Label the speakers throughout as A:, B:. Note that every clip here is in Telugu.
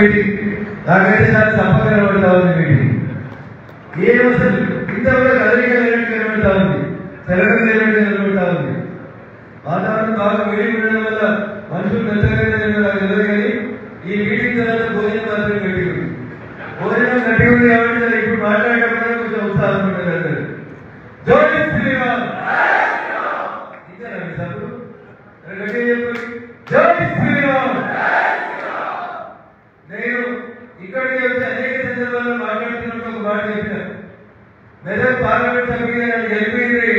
A: నాకైతే చాలా సంపదన పడతా ఉంది మీటింగ్ ఏమసలు ఇంతవరకు కదలిక లేనట్టు కనబడతా ఉంది, తెలంగాణ లేనట్టు కనబడతా ఉంది. వాతావరణం బాగా వేడి ఉండడం వల్ల మనుషులు మెత్తగా నాకు తెలియదు. కానీ ఈ మీటింగ్ తర్వాత భోజనం మాత్రం గట్టి ఉంది. భోజనం గట్టి ఉంది కాబట్టి ఇప్పుడు మాట్లాడేటప్పుడు కొంచెం ఉత్సాహం ఉంటుంది. జై శ్రీరామ్ ఇచ్చారండి సభ్యులు గట్టిగా చెప్పండి. జై శ్రీరామ్. నేను ఇక్కడికి వచ్చి అనేక సందర్భాల్లో మాట్లాడుతున్నప్పుడు ఒక మాట చెప్పిన, మెదక్ పార్లమెంట్ సభ్యులుగా నన్ను గెలిపింది,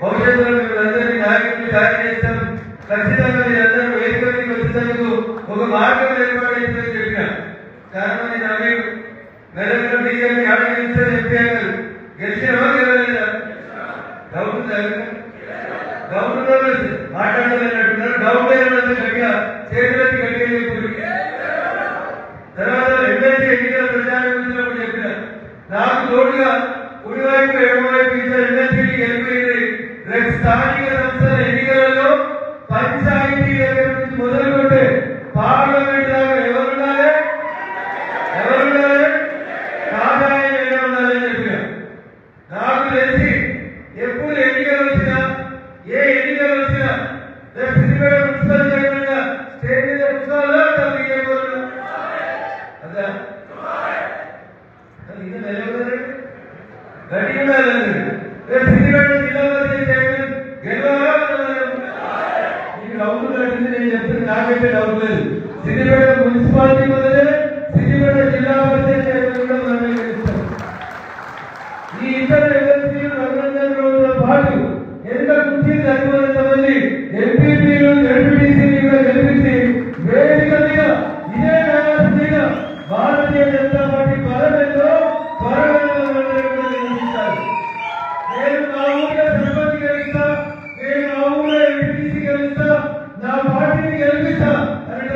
A: భవిష్యత్తులో మిమ్మల్ని నాయకులు తయారు చేస్తాం, ఖచ్చితంగా మీరందరూ వేదిక మీకు వచ్చేందుకు ఒక మార్గం ఏర్పాటైందని చెప్పిన. చాలా మంది నాయకులు మెదక్లో బీజేపీ ఆడగిస్తే ఎంపీ అన్నారు. గెలిచినవా గెలవలేదా? డౌట్ డౌట్ మాట్లాడలేనట్టున్నారు. డౌట్ లేదంటే గట్టిగా చేతులకి గట్టిగా చెప్పుడు. తర్వాత ఎమ్మెల్సీ ఎన్నికల ప్రచారం వచ్చినప్పుడు చెప్పిన, నాకు తోడుగా కుడివైపు ఎడమవైపు ఇద్దరు ఎమ్మెల్సీలు గెలిపింది. రేపు స్థానిక సంస్థల ఎన్నికలలో పంచాయతీ దగ్గర నుంచి మొదలుకుంటే పార్లమెంట్ దాకా ఎవరుండాలి కాదాయం ఏదో ఉండాలని చెప్పిన. నాకు తెలిసి ఎప్పుడు ఎన్నికలు వచ్చినా ఏ ఎన్నికలు వచ్చినా రేపు సిద్దిపేట మున్సిపల్ చైర్మన్ గా స్టేట్ మీద కూర్చోవాలో అదా గట్టి ఉండాలండి. రేపు సిద్దిపేట జిల్లా పరిషత్ చైర్మన్ గెలవాలా మీకు డౌట్ కట్టింది. నేను చెప్తున్నా, నాకైతే డౌట్ లేదు. సిద్దిపేట మున్సిపాలిటీ మొదలే సిద్దిపేట జిల్లా పరిషత్ చైర్మన్ కూడా మనమే గెలుస్తాం. ఈ ఇతర ఎమ్మెల్సీలు 200 రోజుల పాటు ఎంత కుర్చీలు సరిపోయినంత మంది ఎంపీపీలు ఎంపీటీసీలు కూడా గెలిపించి వేదిక మీద ఇదే వ్యవస్థ మీద భారతీయ జనతా పార్టీ పార్లమెంట్లో నిర్మిస్తారు. నేను నా ఊరిలో సర్పంచ్ గెలుస్తా, నేను నా ఊరిలో ఎంపీటీసీ గెలుస్తా, నా పార్టీని గెలిపిస్తా అంటే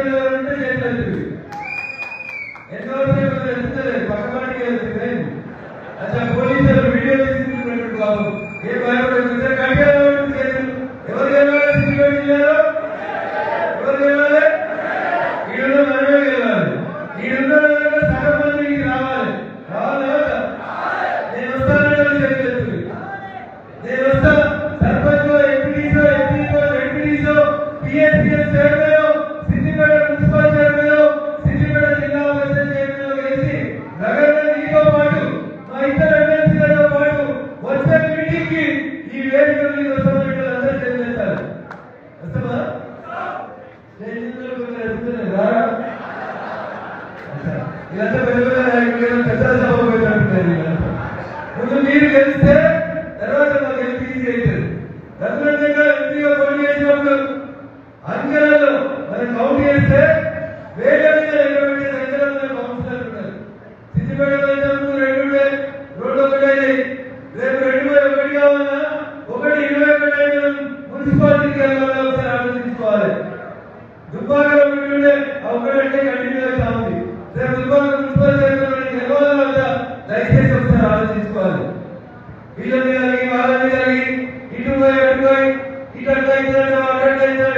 A: చేతులు ఎన్నో తెలుస్తలేదు. పక్క పార్టీ గెలుస్తుంది. అసలు పోలీసులు వీడియో తీసుకుంటున్నట్టు బాబు ఏ భయపడుతుంది. ఎవరు గెలవాలి? సిద్దిపేట జిల్లాలో ఎవరు గెలవాలి? ఈడున్న మనమే గెలవాలి. ఈడున్న సగం మంది రావాలి. నేను వస్తానని చెప్పి నేను వస్తా. సర్పంచ్ ఎంపీటీసో ఎంపీటీసో PSPS chairman Siddipet municipal chairman Siddipet Zilla Parishad chairman కలిసి నగరంలో నీతో పాటు మా ఇతర ఎమ్మెల్సీలతో పాటు వచ్చే మీటింగ్ కి ఈ వేదిక మీద వస్తున్నట్టు అందరూ చేస్తారు. వస్తామా? ఇదంతా పెద్ద పెద్ద సభ పెట్టారు. ముందు మీరు గెలిస్తే తర్వాత మాకు ఎంపీసీ అవుతుంది. రఘునందగా ఎంపీగా పోటీ చేసినప్పుడు అంకెలలో మనం కౌంట్ చేస్తే వేల మీద 20 సంఖ్యలో కౌన్సిలర్లు ఉన్నారు. సిద్దిపేటలో అయినప్పుడు 2 ఒకటి రేపు 2 కావాలన్నా 1 మున్సిపాలిటీకి వెళ్ళాలి. ఒకసారి ఆలోచించుకోవాలి. దుబ్బాకలో ఉంటుండే ఒకటంటే కంటిన్యూ అవుతా ఉంది. రేపు దుబ్బాక మున్సిపల్ గెలవాలన్నా దయచేసి ఒకసారి ఆలోచించుకోవాలి. వీళ్ళని కలిగి వాళ్ళని కలిగి ఇటు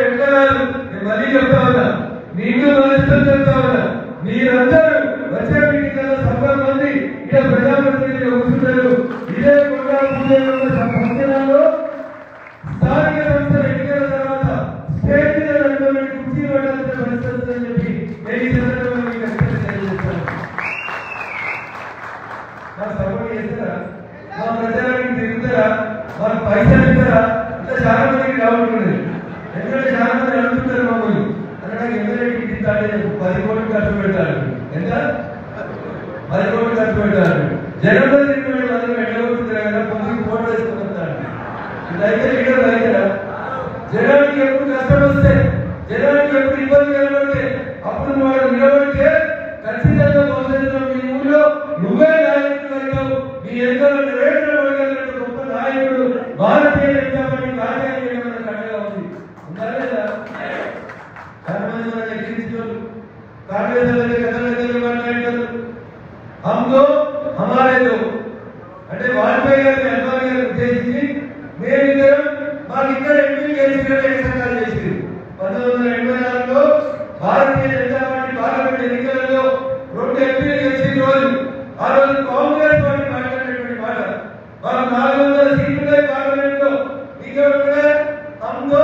A: ఎక్కడాలు నేను మళ్ళీ చెప్తా ఉన్నా, మీకు మనసుతో చెప్తా ఉన్నా. మీరందరూ వచ్చే మీటింగ్ 100 మంది ఇక్కడ ప్రజాప్రతినిధులు కూర్చుంటారు. ఇదే ఫంక్షనాల్లో స్థానిక సంస్థల ఎన్నికల తర్వాత స్టేట్ మీద 2 కుర్చీలు పడాల్సిన పరిస్థితి అని చెప్పి నేను ఈ సందర్భంగా మీకు తెలియజేస్తాను. మా సపోర్ట్ చేస్తారా? మా ప్రజానికి తిరుగుతారా? మాకు పైసలు ఇస్తారా? ఇంకా చాలా మందికి డౌట్ ఉండదు. ఎందుకంటే చాలా మంది అడుగుతుంటారు మమ్మల్ని అనడానికి ఎమ్మెల్యే టికెట్ ఇస్తాడే 10 కోట్లు ఖర్చు పెడతారు. ఎంత? 10 కోట్లు ఖర్చు పెడతారు. జనంలో తిరుగుతున్న మంది ఎడగొడుతుంటారు కదా, పొందికి ఫోటో వేసుకుంటారు. ఇదైతే లీడర్ అయితేరా? జనానికి ఎప్పుడు కష్టం వస్తే, జనానికి ఎప్పుడు ఇబ్బంది కనబడితే అప్పుడు వాడు నిలబడితే ఖచ్చితంగా భవిష్యత్తులో మీ ఊళ్ళో నువ్వే నాయకుడు అవుతావు. మీ ఎన్నికల నెరవేర్చబడగలిగిన గొప్ప నాయకుడు భారతీయ జనతా పార్టీ కార్యాలయం కట్టగా ఉంది. ఉందా లేదా? చాలా మంది మన ఎక్కించారు. కాంగ్రెస్ మాట్లాడతారు. హమ్దో హమారే దో అంటే వాజ్పేయి గారిని అద్వానీ గారిని ఉద్దేశించి మేమిద్దరం మాకు ఇక్కడ ఎంపీ గెలిచినట్టు సంఘాలు చేసింది. 1984లో భారతీయ జనతా పార్టీ పార్లమెంట్ ఎన్నికలలో 2 ఎంపీలు గెలిచిన రోజు ఆ రోజు కాంగ్రెస్ పార్టీ మాట్లాడినటువంటి మాట మనం 400 సీట్లు పార్లమెంట్ లో हमको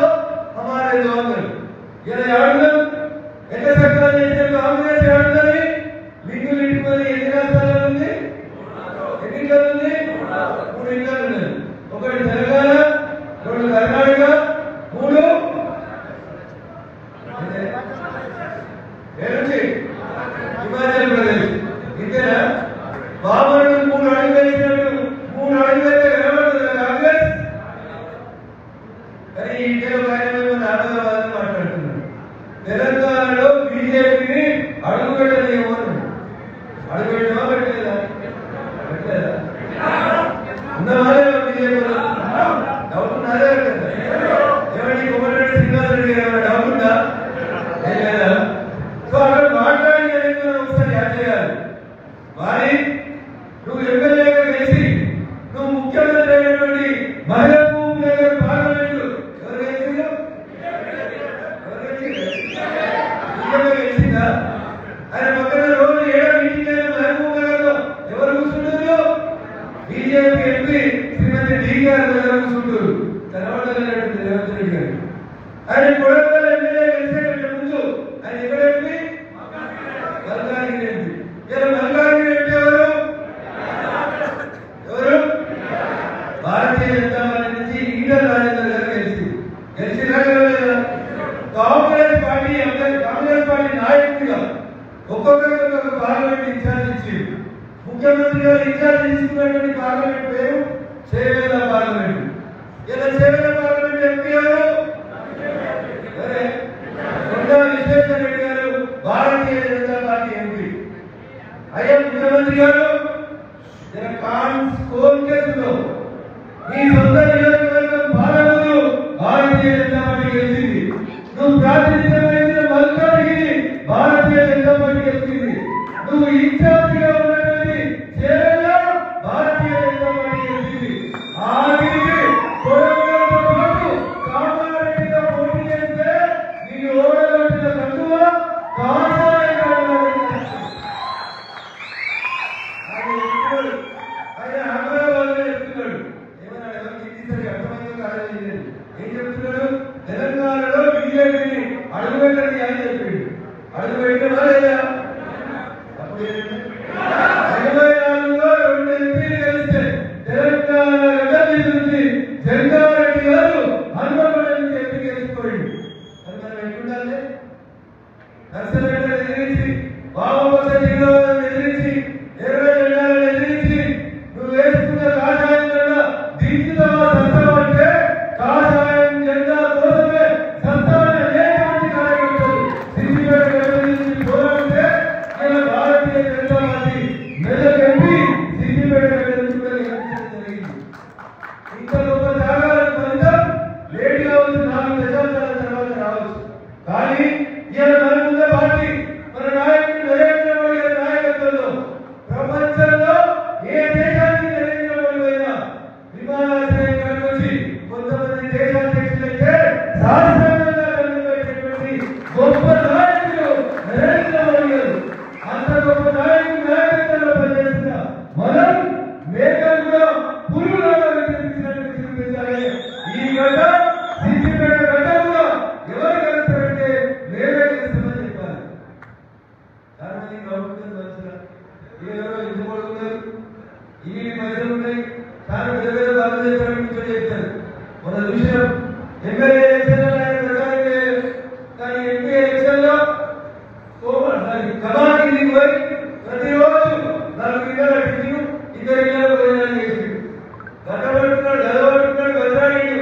A: हमारे दो ఇలా ఆడడం ఎంత సక్రమంగా చేసే కాంగ్రెస్ ఆడదని లింగులు ఇంటిపై ఎన్ని రాష్ట్రాలు ఉంది ఎన్ని జిల్లాలు ఉంది 3 జిల్లాలు ఉన్నాయి ఒకటి తెలంగాణ 2 కర్ణాటక 3 ఏది హిమాచల్ ప్రదేశ్ ఇంతేనా బాబరు 3 అడుగులు వేసినట్టు 3 అడుగులు అయితే కనబడుతుంది కాంగ్రెస్ కానీ ఇండియాలో కార్యక్రమం ఆడవాళ్ళని మాట్లాడుతున్నారు తెలంగాణలో బీజేపీని అడుగుపెట్టలేమో అడుగుపెట్టమా పెట్టలేదా పెట్టలేదా ఉన్నవాళ్ళే బీజేపీలో డౌట్ ఉన్నారే ఏమండి కోమటిరెడ్డి శ్రీనివాసరెడ్డి గారు డౌట్ ఉందా లేదా సో అక్కడ మాట్లాడి ఒకసారి యాడ్ చేయాలి మరి నువ్వు ఎమ్మెల్యేగా గెలిచి నువ్వు ముఖ్యమంత్రి అయినటువంటి మహబూబ్ నగర్ పార్లమెంటు ఎవరు గెలిచిందో గెలిచిందా ఆయన పక్కన రోజు 7 మీటింగ్ అయిన మహబూబ్ నగర్ లో ఎవరు కూర్చుంటారు బీజేపీ ఎంపీ శ్రీమతి డి గారు దగ్గర కూర్చుంటారు కనబడలేనటువంటి రేవంత్ రెడ్డి గారు ఆయన కొడంగల్ ఎమ్మెల్యే గెలిచేటట్టు ముందు ఆయన ఎక్కడ ఎంపీ మల్కాజ్గిరి ఎంపీ ఇలా మల్కాజ్గిరి ఎంపీ ఎవరు భారతీయ జనతా పార్టీ నుంచి ఈటల రాజేందర్ గారు గెలిచినా కాంగ్రెస్ పార్టీ నాయకుడిగా ఒక్కొక్కరికి ఒక్కొక్క పార్లమెంట్ ఇన్ఛార్జ్ ఇచ్చి ముఖ్యమంత్రి గారు ఇన్ఛార్జ్ తీసుకున్నటువంటి పార్లమెంట్ పేరు చేవేళ్ల పార్లమెంట్ ఇలా చేవేళ్ల పార్లమెంట్ ఎంపీ ఎవరు కొండా విశ్వేశ్వర రెడ్డి గారు భారతీయ జనతా పార్టీ ఎంపీ అయ్యా ముఖ్యమంత్రి గారు కేసులో ఈ సొంత నియోజకవర్గం పాలనలో భారతీయ జనతా పార్టీ గెలిచింది నువ్వు ప్రాతినిధ్యం వహించిన మల్కాజ్గిరి భారతీయ జనతా పార్టీ గెలిచింది నువ్వు ఇన్ఛార్జిగా ఉన్నటువంటి చేవేళ్ల భారతీయ జనతా పార్టీ గెలిచింది ఆఖరికి కొడంగల్తో పాటు కామారెడ్డిగా పోటీ చేస్తే నీకు ఓడగొట్టిన తక్కువ కాషాయంగా ఆయన అమరావతిలో చెప్తున్నాడు ఏమన్నా ఎవరికి ఇంటిసరి అర్థమైందో కాలేదు ఏం చెప్తున్నాడు తెలంగాణలో బీజేపీని అడుగుపెట్టండి అని చెప్పిండు అడుగుపెట్టమా లేదా అప్పుడు 84లో 2 ఎంపీలు కలిస్తే తెలంగాణ గడ్డ నుంచి జంగారెడ్డి గారు హనుమకొండ నుంచి ఎంపీ గెలిచిపోయింది అది మనం ఎట్లుండాలి నర్సరెడ్డి ఎదిరించి బాబు ఎదిరించి 20 జిల్లాలను ఎదిరించి నువ్వు వేసుకున్న కాషాయం జెండా దీక్షితమా సత్తం అంటే కాషాయం జెండా కోసమే సత్తాన్ని లేనటువంటి కార్యకర్తలు సిద్దిపేట గడ్డ నుంచి పోరాడితే ఇలా భారతీయ జనతా పార్టీ మెదక్ ఎంపీ సిద్దిపేట గడ్డ నుంచి కూడా గెలిపించడం జరిగింది ఇంత గొప్ప త్యాగాల ఫలితం లేట్ కావచ్చు 4 దశాబ్దాల తర్వాత రావచ్చు కానీ ఇలా మనకున్న పార్టీ మన నాయకుడు నరేంద్ర మోడీ గారి నాయకత్వంలో ప్రపంచంలో ఏ దేశానికి నరేంద్ర మోడీ అయినా విమానాశ్రయం వచ్చి కొంతమంది దేశాధ్యక్షులైతే శాశ్వతంగా కనిపెట్టేటువంటి గొప్ప నాయకుడు నరేంద్ర మోడీ గారు అంత గొప్ప నాయకుడు నాయకత్వంలో పనిచేస్తున్న మనం మేఘాలు కూడా పురుగులాగా వినిపించినట్టు చూపించాలి ఈ గడ్డ సిద్దిపేట గడ్డ కూడా ఎవరు కలుస్తారంటే మేమే కలుస్తామని చెప్పాలి దాని గవర్నమెంట్ మంచిగా ఎవరో ఇంటి పడుతున్నారు ఈ పైసలు ఉన్నాయి కానీ వేరే బాధ చేస్తారని కూర్చొని చెప్తారు మన విషయం ఎమ్మెల్యే ఎలక్షన్లో కానీ ఎంపీ ఎలక్షన్లో కమాకి పోయి ప్రతిరోజు 4 గిన్నెల టిఫిన్ 2 గిన్నెల భోజనం చేసి గడ్డబడుతున్నాడు గదబడుతున్నాడు గదరాడు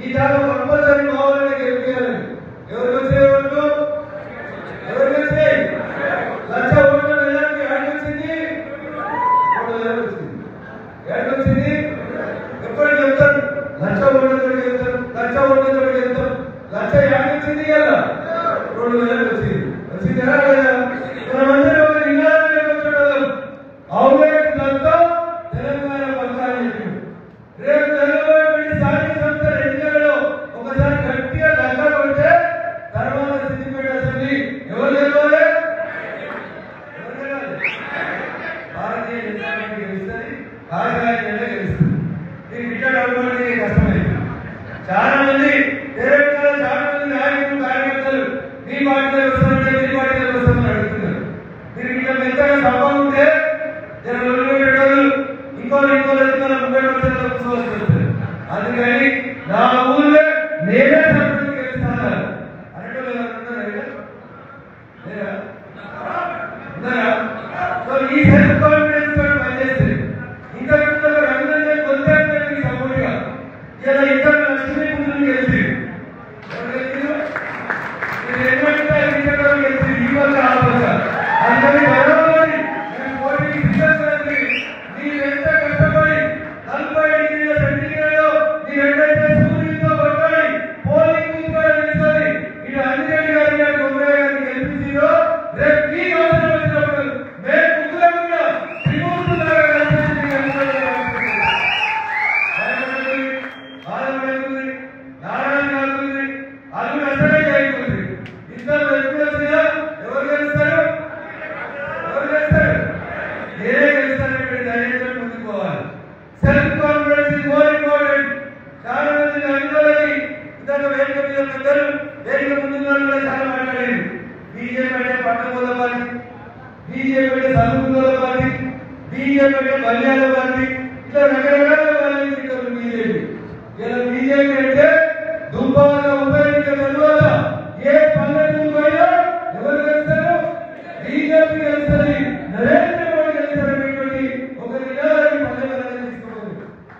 A: ఈ దాకా కంపల్సరీ మా వాళ్ళని గెలిపించాలని ఎవరికి వచ్చే ఓట్లు ఎవరికి వచ్చాయి 1,00,000 ఓట్ల మెజారిటీ వచ్చింది వచ్చింది ఎప్పటికి చెప్తారు 1,00,000 ఓట్లతో గెలుస్తారు 1,00,000 ఓట్లతో గెలుస్తాం 1,00,000 వచ్చింది కదా 2,000 వచ్చింది వచ్చిందా లేదా మనమందరం ఒక నినాదం వచ్చాడు అవుట్ అంతా తెలంగాణ పథకాన్ని చెప్పింది రేపు తెలంగాణ స్థానిక సంస్థల ఎన్నికలలో ఒకసారి గట్టిగా దగ్గర కొడితే తర్వాత సిద్దిపేట అసెంబ్లీ ఎవరు గెలవాలి ఎవరు గెలవాలి కాషాయ జెండా గెలుస్తుంది. మీకు ఇట్లా డబ్బులు కష్టమైంది. చాలా మంది తెలంగాణ చాలా మంది నాయకులు కార్యకర్తలు మీ పార్టీలో వస్తామంటే మీ పార్టీలో వస్తామని అడుగుతున్నారు. మీరు ఇట్లా మెత్తగా సంభవం ఉంటే ఇంకోళ్ళు వస్తున్నారు 30% కూర్చోవలసి వస్తుంది. అందుకని నా ఊళ్ళో నేనే సర్పంచ్ గెలుస్తాను అనేటోళ్ళు ఈ సెల్ఫ్ కాన్ఫిడెన్స్ తో పనిచేస్తే ఇంకా రంగంలో కొద్దిగా సపోర్ట్గా ఇలా ఇద్దరు లక్ష్మీ పుత్రులు గెలిచి ఈ వల్ల ఆలోచన అందుకని బలవాలి పోటీకి సిద్ధండి. మీరెంత కష్టపడి 40 డిగ్రీల సెంటీగ్రేడ్లో మీరెంతైతే సూర్యుడితో కొట్టాలి పోలింగ్ బూత్ నిలుస్తుంది. ఇటు అంజిరెడ్డి గారి గారు గుమ్మయ్య గారిని గెలిపించారో రేపు మీ అవసరం వచ్చినప్పుడు మేము ముగ్గురం కూడా త్రిమూర్తులుగా నారాయణ గారు అది అసలే అయిపోతుంది. ఇద్దరు ఎప్పుడు వచ్చినా ఎవరు గెలుస్తారు? ఎవరు గెలుస్తారు? నేనే గెలుస్తానంటే ధైర్యంతో ముందుకు పోవాలి. Self confidence is more important. చాలా మంది అనుకోవాలి ఇద్దరు వేదిక మీద పెద్దలు వేదిక ముందు కూడా చాలా మాట్లాడారు. బీజేపీ అంటే పట్టణంలో పార్టీ, బీజేపీ అంటే చదువుకున్న పార్టీ, బీజేపీ అంటే బల్యాల పార్టీ, ఇట్లా రకరకాల పార్టీ బీజేపీ. ఇలా బీజేపీ అంటే దుబ్బాక ఉప ఎన్నిక తర్వాత ఏ పల్లెటూరు పోయినా ఎవరు గెలుస్తారు? బీజేపీ గెలుస్తుంది, నరేంద్ర మోడీ గెలుస్తారనేటువంటి ఒక నినాదాన్ని పల్లెటూరు తీసుకోవాలి.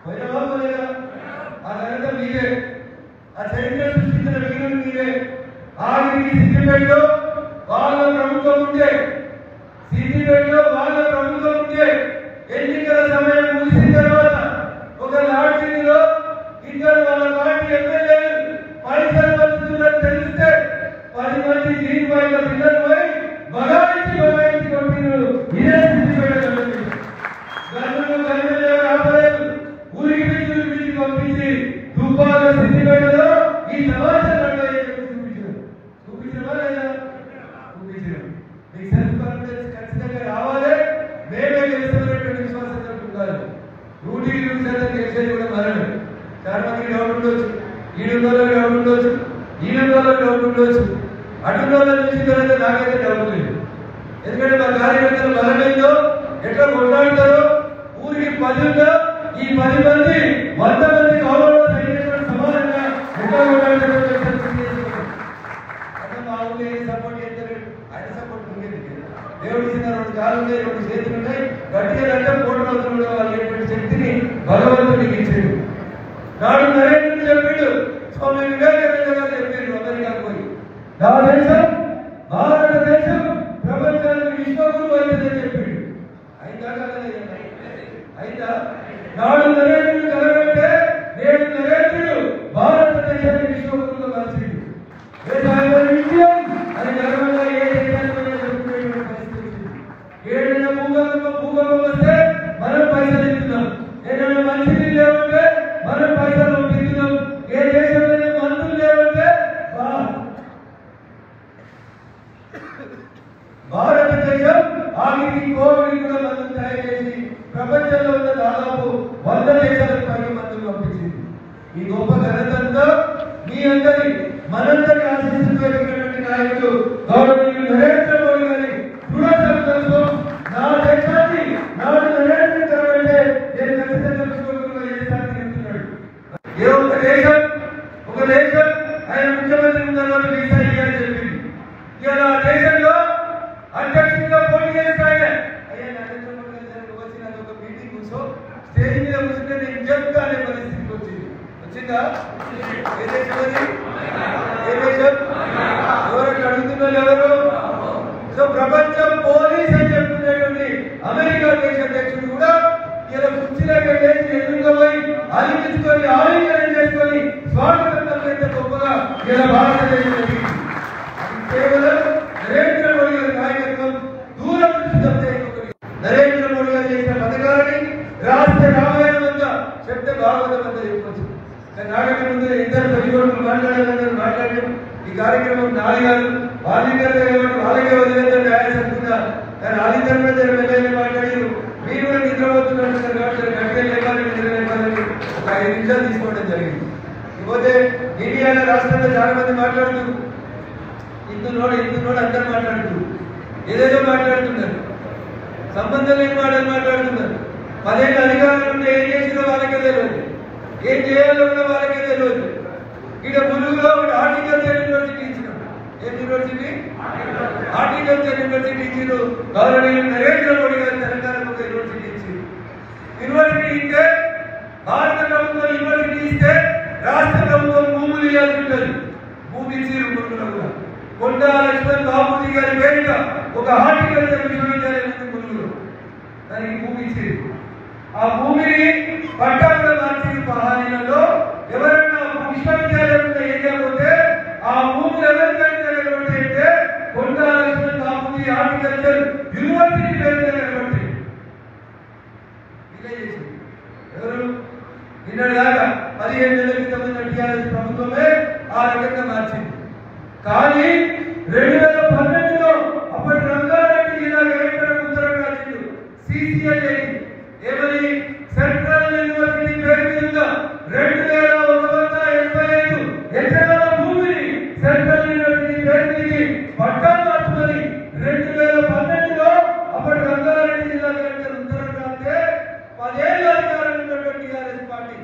A: పోయినా పోలేదా? ఆ ఘనత మీరే, ఆ చరిత్ర సృష్టించిన వీరులు మీరే. ఆఖరికి సిద్దిపేటలో వాళ్ళ ప్రభుత్వం ఉంటే, సిద్దిపేటలో వాళ్ళ ప్రభుత్వం ఉంటే ఎన్నికల సమయం ముగిసిన తర్వాత ఒక లాడ్జిలో ఇద్దరు వాళ్ళ పార్టీ ఎమ్మెల్యేలు పైసలు వస్తుందని తెలిస్తే 10 మంది జీన్ బాయిల పిల్లలు పోయి బగాయించి పంపినారు. ఇదే సిద్దిపేట గన్నులు ఆపలేదు. ఊరికి పిలిచి పంపించి దుబ్బాక సిద్దిపేటలో ఈ సమాచారం చూపించడం లేదా? చూపించడం. మీకు సెల్ఫ్ కాన్ఫిడెన్స్ ఖచ్చితంగా రావాలి. మేమే గెలుస్తున్నటువంటి విశ్వాసంతో ఉండాలి. 100% గెలిచేది కూడా మనమే. చాలా మంది డౌట్ ఉండొచ్చు, ఈడున్నోళ్ళకి డౌట్ ఉండొచ్చు, ఈడున్నోళ్ళకి డౌట్ ఉండొచ్చు, అటున్నోళ్ళని చూసిన తర్వాత నాకైతే డౌట్ లేదు. ఎందుకంటే మా కార్యకర్తలు బలమైందో ఎట్లా కొట్లాడతారో ఊరికి 10 ఉందో ఈ 10 మంది 100 మంది కౌరవ సైనికులు సమానంగా ఎట్లా కొట్లాడతారో అంటే మా ఊళ్ళో సపోర్ట్ చేస్తారు. ఆయన సపోర్ట్ ఉండేది దేవుడి చిన్న 2 కాళ్ళు ఉన్నాయి, 2 చేతులు ఉన్నాయి, గట్టిగా అంటే కోటలు వాళ్ళేటువంటి శక్తిని భగవంతుడికి ఇచ్చాడు. నాడు నరేంద్రుడు చెప్పాడు, స్వామి వివేకానంద గారు చెప్పాడు అమెరికాకు పోయి, నా దేశం భారతదేశం ప్రపంచానికి విశ్వగురు అయినదని చెప్పాడు. అయినా నాడు నరేంద్రుడు కలగంటే నేడు నరేంద్రుడు భారతదేశాన్ని విశ్వగురుగా మార్చింది. విజయం అది గర్వంగా ఏ దేశానికి చెప్పుకునేటువంటి పరిస్థితి వచ్చింది. ఏదైనా భూకంపం వస్తే మనం పైసలు ఇస్తున్నాం, ఏదైనా మంచిది లేవంటే మనం పైసలు పంపిస్తున్నాం. ఏ దేశంలో మంత్రులు లేవంటే భారతదేశం ఆఖరికి కోవిడ్ కూడా మందులు తయారు చేసి ప్రపంచంలో ఉన్న దాదాపు 100 దేశాలకు పైగా మందులు పంపించింది. ఈ గొప్ప ఘనతంతా మీ అందరి మనందరి ఆశిస్తున్నటువంటి నాయకుడు గౌరవనీయులు నరేంద్ర మోడీ గారి దృఢ సంకల్పం. నా దేశాన్ని నాడు నరేంద్రుడంటే నేను ఖచ్చితంగా విశ్వగురువుగా చేస్తానని చెప్తున్నాడు. ఏ ఒక దేశం ఆయన ముఖ్యమంత్రి ఉన్నారని వీసా ఇయ్యాలని చెప్పింది. ఇలా ఆ దేశంలో అధ్యక్షుడిగా పోటీ చేస్తాయన అయ్యా నరేంద్ర మోడీ గారు వచ్చిన ఒక మీటింగ్ కూర్చో స్టేజ్ మీద కూర్చుంటే నేను చెప్తా అనే పరిస్థితికి వచ్చిందా? ఏ దేశం అది? ఏ దేశం? ఎవరైనా అడుగుతున్నారు ఎవరు? సో ప్రపంచం పోలీస్ అని చెప్తున్నటువంటి అమెరికా దేశ అధ్యక్షుడు కూడా ఇలా కుర్చీలోకి లేచి ఎదురుగా పోయి అలిపించుకొని ఆలింగనం చేసుకొని స్వాగతం ఎంత గొప్పగా ఇలా భారతదేశం కేవలం నరేంద్ర మోడీ గారి నాయకత్వం దూరదృష్టి తప్పితే నరేంద్ర మోడీ గారు చేసిన పథకాలని రాష్ట్ర రామాయణం అంతా చెప్తే భాగవతం అంతా చెప్పవచ్చు. నాకంటే ముందు ఇద్దరు తల్లిదండ్రులు మాట్లాడారు. ఈ కార్యక్రమం నాది కాదు, వాళ్ళకే వదిలేదని రాయాల్సి అనుకున్నా. కానీ ఆదిత్య మాట్లాడారు. మీరు నిద్రపోతున్నారు. అంటున్నారు కాబట్టి గట్టిగా లేపాలని నిలబెట్టాలని ఒక 5 నిమిషాలు తీసుకోవడం జరిగింది. ఇకపోతే ఇండియాలో రాష్ట్రంలో చాలా మంది మాట్లాడుతున్నారు, హిందులోడు అందరూ మాట్లాడుతున్నారు, ఏదేదో మాట్లాడుతున్నారు, సంబంధం లేని మాటలు మాట్లాడుతున్నారు. 10 ఏళ్ళ అధికారులు ఉంటే ఏం చేసినా వాళ్ళకే తెలియదు, ఏం చేయాలో కూడా వాళ్ళకే తెలియదు. ఇక్కడ ములుగులో ఒకటి హార్టికల్చర్ యూనివర్సిటీ ఇచ్చినాం. ఏం యూనివర్సిటీ? హార్టికల్చర్ యూనివర్సిటీ ఇచ్చిండు. గవర్నర్ నరేంద్ర మోడీ గారు తెలంగాణకు ఒక యూనివర్సిటీ ఇచ్చింది. యూనివర్సిటీ ఇస్తే భారత ప్రభుత్వం యూనివర్సిటీ ఇస్తే రాష్ట్ర ప్రభుత్వం భూములు ఇవ్వాల్సి ఉంటుంది. భూమి ఇచ్చారు ములుగులో కూడా. కొండా లక్ష్మణ్ బాబూజీ గారి పేరిట ఒక హార్టికల్చర్ విశ్వవిద్యాలయం ఉంది ములుగులో. దానికి భూమి ఇచ్చారు. ఆ భూమిని పట్టాలుగా మార్చిన పహానీలలో ఎవరైనా విశ్వవిద్యాలయం ఏరియా పోతే ఆ భూములు ఎవరికైనా అంటే కొండా లక్ష్మణ్ బాబూజీ హార్టికల్చర్ యూనివర్సిటీ పేరు నిలబడి ఎవరు నిన్నటి దాకా 15 ఏళ్ల క్రితం టీఆర్ఎస్ ప్రభుత్వమే ఆ రకంగా మార్చింది. కానీ 2012లో అప్పటి రంగారెడ్డి జిల్లా కలెక్టర్ ఉత్తర్వులు రాసిండు. సిసిఐ ఏమని? సెంట్రల్ యూనివర్సిటీ పేరు మీద 2185 ఎకరాల భూమిని సెంట్రల్ యూనివర్సిటీ పేరు మీద పట్టాలు మార్చుకొని 2012లో అప్పటి రంగారెడ్డి జిల్లా కలెక్టర్ ఉత్తర్వులు రాస్తే 10 ఏళ్ల అధికారం ఉన్నటువంటి టీఆర్ఎస్ పార్టీ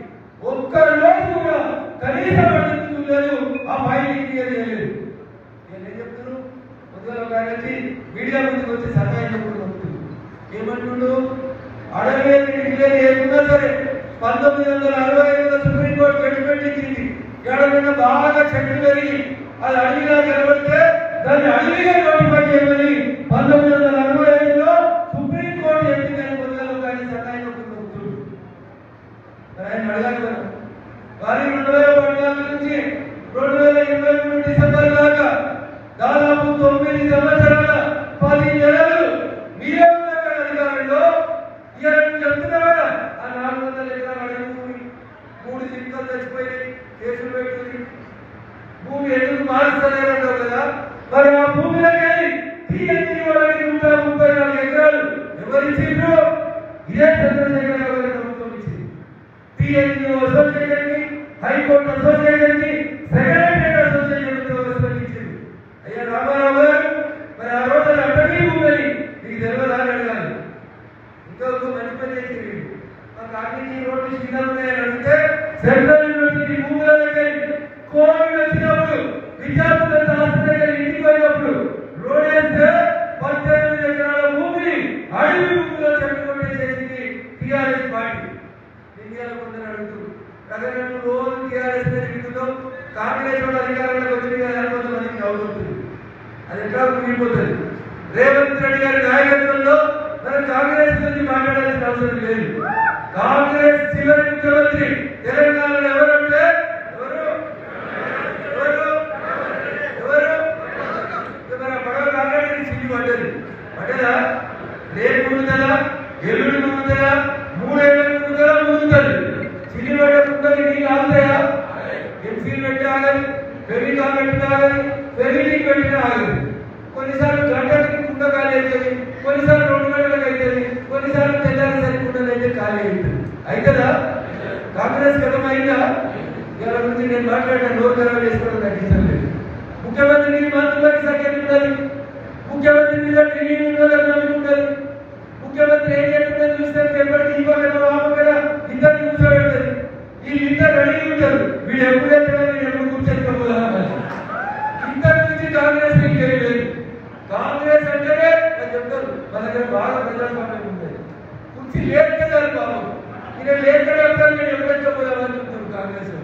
A: ఒక్క రోజు కూడా కనీసం అడుగుతూ లేదు, ఆ ఫైల్ క్లియర్ చేయలేదు. ఏం చెప్తున్నారు? పొద్దున ఒక ఆయన వచ్చి మీడియా ముందుకు వచ్చి సహాయం చెప్పుకుంటున్నారు. ఏమంటుండు? అడవి క్లియర్ చేయకుండా సరే 1965లో సుప్రీంకోర్టు జడ్జిమెంట్ ఇచ్చింది. ఎక్కడైనా బాగా చెట్లు పెరిగి అది అడవిగా నిలబడితే దాన్ని అడవిగా నోటిఫై చేయమని 1965లో సుప్రీంకోర్టు చెప్పిందని పొద్దున ఒక ఆయన సహాయం చెప్పుకుంటున్నారు. ఆయన అడగాలి కదా. కానీ 2014 నుంచి 2023 డిసెంబర్ దాకా దాదాపు 9 సంవత్సరాల 10 నెలలు మీరే ఉన్నారు అధికారంలో. ఇవన్నీ చెప్తున్నారు కదా, ఆ 400 ఎకరాల అడవి భూమి 3 జింకలు చచ్చిపోయి కేసులు పెట్టుకుని భూమి ఎందుకు మారుస్తలేరంటావు కదా. మరి ఆ భూమిలోకి టీఎన్టీ వాళ్ళకి 134 ఎకరాలు ఎవరిచ్చిండ్రు? ఇదే చంద్రశేఖర్ రావు గారి ప్రభుత్వం ఇచ్చింది. టీఎన్టీ అసోసియేషన్ కి, హైకోర్టు అసోసియేషన్ కి, సెక్రటరియట్ అసోసియేషన్ ఇచ్చింది. అయ్యా రామారావు గారు, మరి ఆ రోజు అటవీ భూమిని మీకు తెలియదా అని అడగాలి. ఇంకొక మంచి పని చేసింది. మా కాకినీ రోడ్డు శ్రీరామయ్య అడిగితే సెంట్రల్ యూనివర్సిటీ భూములకి కోవిడ్ వచ్చినప్పుడు విద్యార్థులంతా హాస్పిటల్ ఇంటికి పోయినప్పుడు రోడ్ వేస్తే 18 ఎకరాల భూమిని అడవి భూమిలో చెట్టు కొట్టేసేసింది టీఆర్ఎస్ పార్టీ. ఇండియాలో కొందరు అడుగుతున్నారు ప్రజలను రోజు టీఆర్ఎస్ తిరుగుతున్నాం, కాంగ్రెస్ వాళ్ళ అధికారంలోకి వచ్చింది కదా కొంతమందికి అవుతుంది. అది ఎట్లా ముగిపోతుంది. రేవంత్ రెడ్డి గారి నాయకత్వంలో మనం కాంగ్రెస్ గురించి మాట్లాడాల్సిన అవసరం లేదు. కాంగ్రెస్ చివరి ముఖ్యమంత్రి తెలంగాణలో ఎవరంటే పడవ కాంగ్రెస్ చిల్లి పడ్డదా? రేపు ముందుదా, ఎల్లుడి ముందుదా, 3 ఏళ్ళ ముందుదా ముందుతుంది. చిల్లి పడ్డకుండా నీళ్ళు ఆగుతాయా? ఎంసీలు పెట్టి ఆగదు, ఫెవికాల్ పెట్టిన ఆగదు, ఫెవిలింగ్ పెట్టిన ఆగదు. కొన్నిసార్లు గంటకి కుండ ఖాళీ అవుతుంది, కొన్నిసార్లు 2 గంటలకు అవుతుంది, కొన్నిసార్లు తెల్లారి సరికుండదు అయితే ఖాళీ అవుతుంది. అవుతుందా? కాంగ్రెస్ గతమైందా? ఇలా గురించి నేను మాట్లాడిన నోరు ఖరాబ్ చేసుకోవడం తగ్గించలేదు. ముఖ్యమంత్రికి మంత్రులకి సఖ్యత ఉండాలి, ముఖ్యమంత్రి మీద ఢిల్లీ ఉండాలి. ముఖ్యమంత్రి ఏం చేస్తుందని చూస్తే ఎప్పటికీ ఇవ్వగలరు ఆపగల ఇద్దరిని కూర్చోబెడతారు. వీళ్ళిద్దరు రెడీ ఉంటారు. వీడు ఎప్పుడైతే వీడు ఎప్పుడు కూర్చోకపోదా ఇద్దరి నుంచి కాంగ్రెస్ లేదు. కాంగ్రెస్ అంటేనే చెప్తారు మన దగ్గర బాగా ప్రజాస్వామ్యం ఉంటుంది. కుర్చీ లేకపోతారు బాబు, ఈయన లేకపోతే నేను ఎప్పుడెచ్చపోదామని చెప్తారు కాంగ్రెస్.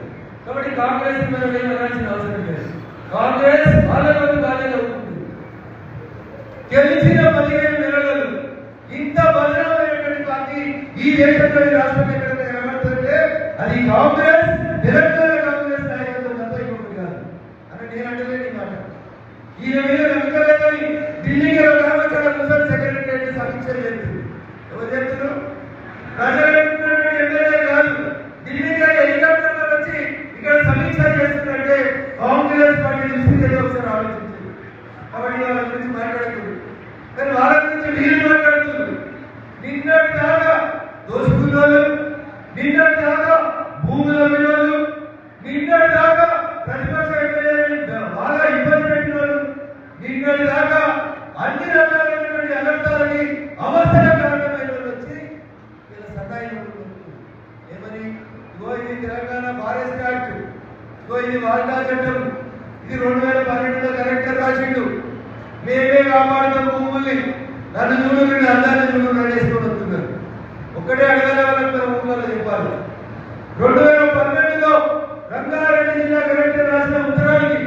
A: కాబట్టి కాంగ్రెస్ మనం ఏమనాల్సిన అవసరం లేదు. కాంగ్రెస్ వాళ్ళ రోజు బాగా అవుతుంది. గెలిచిన 15 నెలలు ఇంత బలమైనటువంటి పార్టీ ఈ దేశంలో రాష్ట్రం ఎక్కడ ఏమంటారంటే అది కాంగ్రెస్, తెలంగాణ కాంగ్రెస్ నాయకత్వం తప్ప ఇంకొకటి కాదు అని నేను అంటలేని మాట. ఈయన మీద నమ్మకాలని ఢిల్లీకి రామచంద్ర ముసలి సెక్రటరీ సమీక్ష చేస్తుంది. ఎవరు చెప్తున్నారు? ప్రజలు ఎమ్మెల్యే కాదు, ఢిల్లీకి హెలికాప్టర్లో వచ్చి ఇక్కడ సమీక్ష చేస్తుందంటే కాంగ్రెస్ పార్టీ దృష్టికి ఒకసారి ఆలోచించింది. కాబట్టి వాళ్ళ గురించి మాట్లాడుతుంది, కానీ వాళ్ళ గురించి మీరు మాట్లాడుతున్నారు. నిన్నటి దాకా వాల్టా చట్టం, ఇది 2012లో కలెక్టర్ రాసిండు. మేమే కాపాడుతాం భూముల్ని, నన్ను చూడు నేను అందాన్ని చూడు నడేసుకొని వస్తున్నారు. ఒక్కటే అడగాలి వాళ్ళకి మన ఊళ్ళో చెప్పాలి. 2012లో రంగారెడ్డి జిల్లా కలెక్టర్ రాసిన ఉత్తరానికి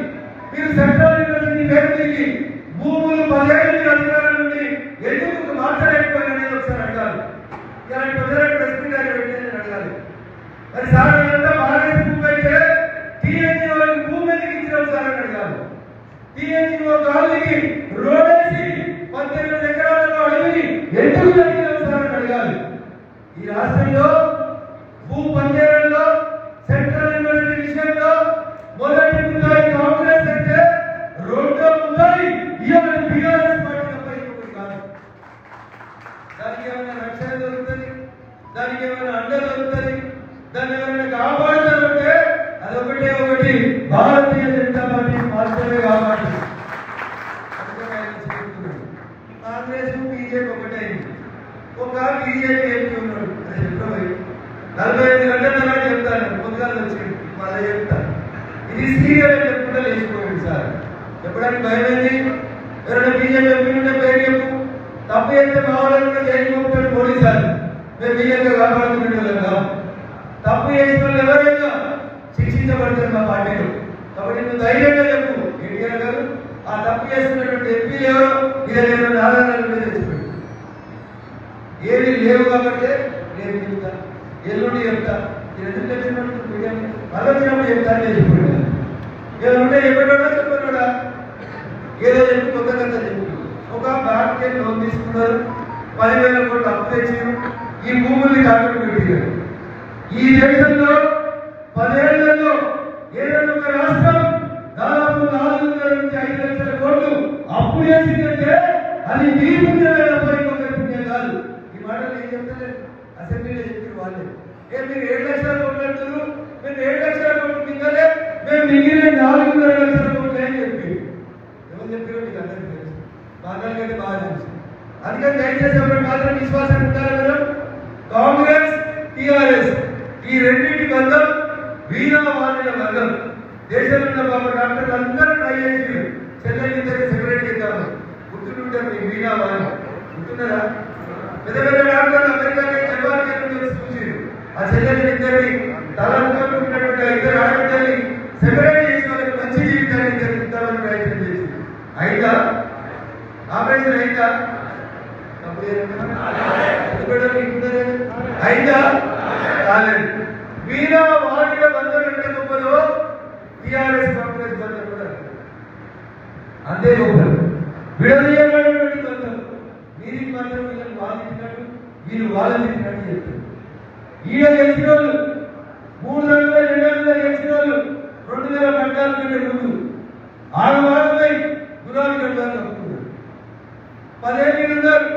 A: మీరు సెంట్రల్ యూనివర్సిటీ పేరు తిరిగి భూములు 10 ఏళ్ళ అధికారుల నుండి ఎందుకు మాట్లాడలేకపోయినది ఒకసారి అడగాలి. ఇలాంటి ప్రజలకు ప్రెస్ మీట్ పెట్టేది అడగాలి. మరి సార్ అంతా మహారాష్ట్ర భూమి అయితే టీఎన్జీఓ భూమి ఎందుకు ఇచ్చిన సార్ అని అడగాలి. టీఎన్జీఓ కాలనీకి రోడేసి 18 ఎకరాలలో అడవిని ఎందుకు జరిగిన సార్ అని అడగాలి. ఈ రాష్ట్రంలో భూ పంజరంలో సెంట్రల్ యూనివర్సిటీ విషయంలో మొదటి ముద్దాయి కాంగ్రెస్ అంటే రెండో ముద్దాయి ఇవాళ బీఆర్ఎస్ పార్టీ తప్ప ఇంకొకటి కాదు. దానికి ఏమైనా రక్షణ దొరుకుతుంది, దానికి ఏమైనా అండ దొరుకుతుంది, దాన్ని ఏమైనా కాపాడుతారంటే అదొకటే ఒకటి భారతీయ జనతా పార్టీ మాత్రమే కాపాడు. కాంగ్రెస్ బీజేపీ ఒకటే, ఒక బీజేపీ ఎంపీ ఉన్నాడు 45 గంటల తర్వాత చెప్తాను, పొద్దుగాలు వచ్చింది మళ్ళీ చెప్తాను. ఇది సీరియల్ అని చెప్పుకుంటే లేచిపోయింది సార్. చెప్పడానికి భయమైంది. ఎవరైనా బీజేపీ ఎంపీ ఉంటే పేరు చెప్పు, తప్పు చేస్తే మా వాళ్ళని జైలు పంపుతాడు పోలీసారు. మేము బీజేపీ కాపాడుతున్నట్టు తప్పు చేసిన వాళ్ళు ఎవరైనా శిక్షించబడతారు మా పార్టీలో. కాబట్టి నువ్వు ధైర్యంగా చెప్పు ఎన్టీఆర్ గారు, ఆ తప్పు చేస్తున్నటువంటి ఎంపీలు ఎవరో ఇదే ఆధారాలు తెచ్చిపోయి ఏమి లేవు కాబట్టి నేను చెప్తా, ఎల్లుండి చెప్తా. ఎందుకు తెచ్చినట్టు ఆలోచన చెప్తాను చెప్పిపోయాడు. ఏదంటే చెప్పాడా చెప్పాడా ఏదో చెప్పి కొత్త కథ చెప్పి ఒక బ్యాంక్ లోన్ తీసుకున్నారు, 10,000 కోట్లు అప్పు తెచ్చారు, ఈ భూముల్ని తాకట్టు పెట్టారు. ఈ దేశంలో 10 ఏళ్లలో ఏదైనా ఒక రాష్ట్రం దాదాపు 400 నుంచి 5 లక్షల కోట్లు అప్పు చేసిందంటే అది మీ పుణ్యమే తప్ప ఇంకొకరి పుణ్యం కాదు. ఈ మాటలు ఏం చెప్తారు, అసెంబ్లీలో చెప్పారు వాళ్ళే. మీరు 7 లక్షల కోట్లు అంటారు, మేము 7 లక్షల కోట్లు కిందలే మేము మిగిలిన 400 లక్షల కోట్లు అని చెప్పి ఎవరు చెప్పారో మీకు అందరికీ తెలుసు, బాగానే బాగా తెలుసు. అందుకని దయచేసి ఎవరు మాత్రం విశ్వాసం ఉంటారు కదా. కాంగ్రెస్ టీఆర్ఎస్ ఈ రెండింటి బంధం వీణా వాణిల బంధం. దేశంలో ఉన్న బాబా డాక్టర్లు అందరూ ట్రై చేసి చెల్లెలిద్దరికి సెపరేట్ చేద్దాము. గుర్తుంటారు మీకు వీణా వాణి గుర్తున్నారా? పెద్ద పెద్ద డాక్టర్లు అమెరికాకి జపాన్ చూసి ఆ చెల్లెలిద్దరిని తలనుకున్నటువంటి 2 ఆడపిల్లల్ని సెపరేట్ చేసి వాళ్ళకి మంచి జీవితాన్ని ఇద్దామని ప్రయత్నం చేసి అయిందా? ఆపరేషన్ అయిందా? అయిందా? కాలేదు. వీణా వాణిల బంధం ఎంత గొప్పదో టీఆర్ఎస్ కాంగ్రెస్ బంధం కూడా అంతే గొప్పది. విడదీయబడినటువంటి బంధం. వీరికి మాత్రం వీళ్ళని వాదించినట్టు వీళ్ళు వాళ్ళదించినట్టు చెప్తారు. ఈయన గెలిచిన వాళ్ళు 300 గెలిచిన వాళ్ళు 2014 కంటే ముందు 6 వారమై గులాబీ గడ్డాలు కప్పుకున్నారు. 10 ఏళ్ళు ఉన్నారు,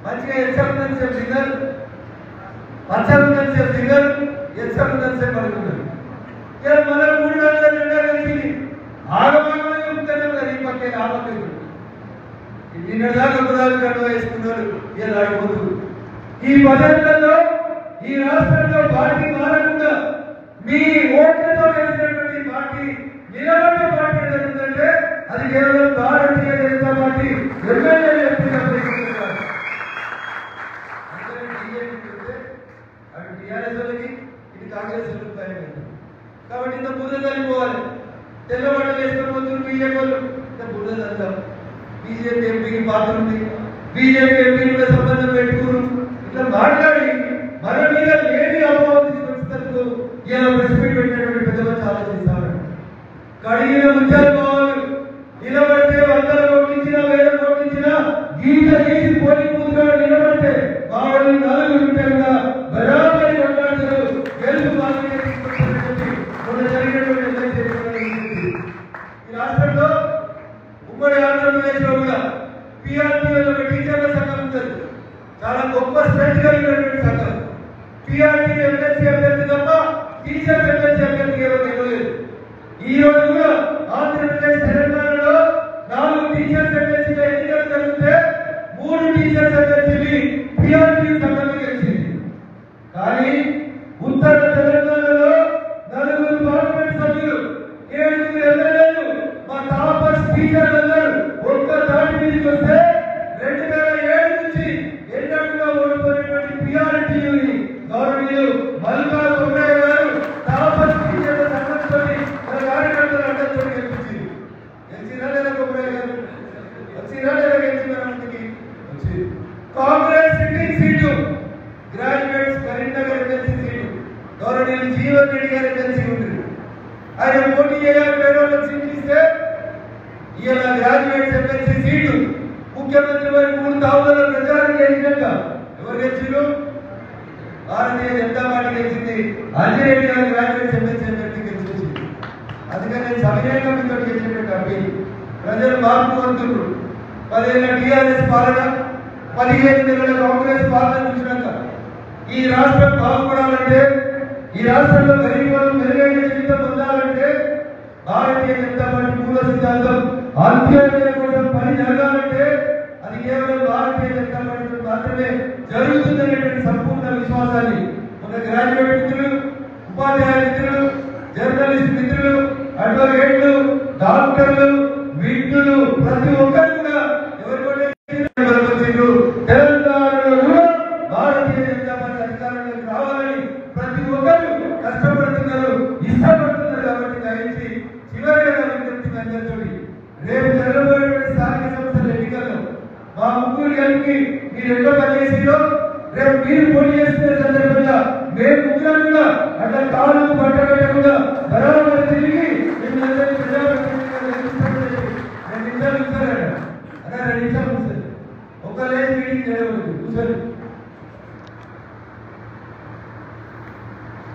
A: మంచిగా ఎక్సెప్టెన్స్ సింగర్, పచ్చందన్ సింగర్, ఎక్సెప్టెన్స్ పడుతున్నారు. ఇలా మన 300 కలిసి ఆగమనమే ఉంటేనే కదా ఈ పక్కే ఆ పక్క నిన్నదాకా గులాబీ గడ్డ వేసుకున్నారు. ఇలా అడుగుతూ ఈ 10 ఏళ్లలో ఈ రాష్ట్రంలో పార్టీ మారకుండా మీ ఓట్లతో వేసినటువంటి పార్టీ నిలబడే పార్టీ ఏదంటే అది కేవలం భారతీయ జనతా పార్టీ ఎమ్మెల్యే అటు టీఆర్ఎస్ వాళ్ళకి ఇది కాంగ్రెస్ వాళ్ళకి భయం. కాబట్టి ఇంత బురద కలిపోవాలి. తెల్లబట్టలు వేసుకొని పోతున్నారు బీజేపీ వాళ్ళు, ఇంత బురద అంటాం. బీజేపీ ఎంపీకి పాత్ర ఉంది, బీజేపీ ఎంపీని కూడా సంబంధం పెట్టుకున్నారు. ఇట్లా మాట్లాడి మన మీద లేని అభావం తీసుకొచ్చినందుకు ఇలా ప్రెస్ మీట్ పెట్టినటువంటి పెద్ద మంచి ఆలోచిస్తారు. కడిగిన ముత్యాలు బావాలి, నిలబడితే 100 కోట్లు ఇచ్చినా 1000 కోట్లు ఇచ్చినా గీత గీసి పోటీ పూర్తిగా నిలబడితే మా వాళ్ళు 4 రూపాయలుగా బరాబరి కొట్లాడతారు. గెలుపు బాధ్యత తీసుకొచ్చినటువంటి మొన్న జరిగినటువంటి ఈ రాష్ట్రంలో ఉమ్మడి ఆంధ్రప్రదేశ్ లో కూడా పిఆర్టీలో ఒక టీచర్ల సంఘం ఉంటుంది. చాలా గొప్ప స్ట్రెంత్ కలిగినటువంటి సంఘం. పిఆర్టీ ఎమ్మెల్సీ అభ్యర్థి తప్ప టీచర్స్ ఎమ్మెల్సీ అభ్యర్థికి ఎవరు ఇవ్వలేదు. ఈ రోజు కూడా ఆంధ్రప్రదేశ్ తెలంగాణలో 4 టీచర్స్ ఎమ్మెల్సీల ఎన్నికలు జరిగితే 3 టీచర్స్ ఎమ్మెల్సీని పిఆర్టీ సంఘమే గెలిచింది. కానీ ఉత్తర తెలంగాణలో 4 పార్లమెంట్ సభ్యులు Congress sitting seat graduates Karimnagar MLC seat గౌరవనీయులు జీవన్ రెడ్డి గారు ఎమ్మెల్సీ ఉంటుంది. ఆయన పోటీ చేయాలి, వేరే వాళ్ళకి సీట్లు ఇస్తే ఇలా గ్రాడ్యుయేట్స్ ఎమ్మెల్సీ సీటు ముఖ్యమంత్రి వారి 3 తావుల ప్రచారం చేసినాక ఎవరు గెలిచారు? భారతీయ జనతా పార్టీ గెలిచింది. అంజిరెడ్డి గారు గ్రాడ్యుయేట్స్ ఎమ్మెల్సీ అభ్యర్థి గెలిచింది. అందుకని నేను సవినయంగా మీతో చేసినటువంటి అప్పీల్, ప్రజలు మార్పు కోరుతున్నారు. 10 ఏళ్ల టీఆర్ఎస్ పాలన, 15 నెలల కాంగ్రెస్ పాలన చూసినాక ఈ రాష్ట్రం బాగుపడాలంటే, ఈ రాష్ట్రంలో గరీబులు మెరుగైన జీవితం పొందాలంటే భారతీయ జనతా పార్టీ మూల సిద్ధాంతం అంత్యోదయం కోసం పని జరగాలంటే అది కేవలం భారతీయ జనతా పార్టీతో మాత్రమే జరుగుతుందనేటువంటి సంపూర్ణ విశ్వాసాన్ని మన గ్రాడ్యుయేట్ మిత్రులు, ఉపాధ్యాయ మిత్రులు, జర్నలిస్ట్ మిత్రులు, అడ్వకేట్లు, డాక్టర్లు, విద్యులు ప్రతి ఒక్కరు కూడా తెలంగాణలో కూడా భారతీయ జనతా పార్టీ అధికారంలోకి రావాలని ప్రతి ఒక్కరు కష్టపడుతున్నారు, ఇష్టపడుతున్నారు. కాబట్టి దయచేసి చివరిగా విజ్ఞప్తి అందరితో, రేపు జరగబోయేటువంటి స్థానిక సంస్థల ఎన్నికల్లో మా ముగ్గురు కలిపి మీరు ఎట్లా పనిచేసిందో రేపు మీరు పోటీ చేస్తున్న సందర్భంగా మేము ముగ్గురం కూడా అట్లా కాళ్ళకు పట్టబెట్టకుండా బరాబర్ తిరిగి మిమ్మల్ని ఒక లేదు మీటింగ్ చేయవచ్చు.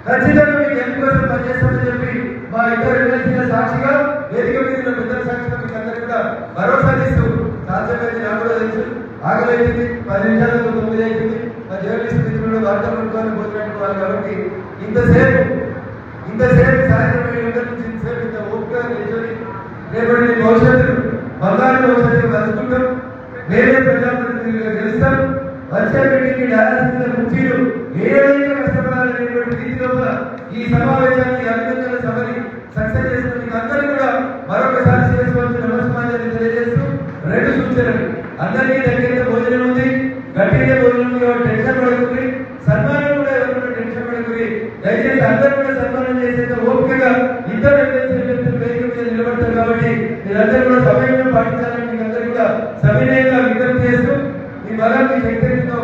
A: ఖచ్చితంగా మీకు ఎందుకు కోసం పనిచేస్తామని చెప్పి మా ఇద్దరు ఎమ్మెల్సీల సాక్షిగా వేదిక మీద పెద్దల సాక్షిగా మీకు అందరూ కూడా భరోసా ఇస్తూ సాధ్యమైంది. నాకు కూడా తెలుసు ఆగలైంది 10 నిమిషాలకు 9 అవుతుంది. మా జర్నలిస్ట్ మిత్రులు వార్తా పట్టుకొని పోతున్నట్టు వాళ్ళు కాబట్టి ఇంతసేపు సాయంత్రం 7 గంటల నుంచి ఇంతసేపు ఇంత ఓపిక నిల్చొని రేపటి భవిష్యత్తు బంగారు భవిష్యత్తు కలుసుకుంటాం. వేరే ప్రజాప్రతినిధులుగా గెలుస్తాం. వచ్చే మీటింగ్ డయాలసిస్ కుర్చీలు ఏదైనా కష్టపడాలనేటువంటి రీతి లోపల ఈ సమావేశాన్ని అభినందన సభని సక్సెస్ చేసిన మీకు అందరూ కూడా మరొకసారి చేసుకోవాల్సిన నమస్కారాన్ని తెలియజేస్తూ 2 సూచనలు. అందరికీ దగ్గర భోజనం ఉంది, గట్టిగా భోజనం ఉంది కాబట్టి టెన్షన్ పడకూరి, సన్మానం కూడా ఎవరు టెన్షన్ పడకూరి. దయచేసి అందరూ కూడా సన్మానం చేసేంత ఓపికగా ఇద్దరు ఎమ్మెల్సీలు వేదిక మీద నిలబడతారు కాబట్టి మీరందరూ కూడా సమయంలో పాటించాలని మీకు అందరూ కూడా సవినయంగా విజ్ఞప్తి చేస్తూ మీ బలాన్ని శక్తితో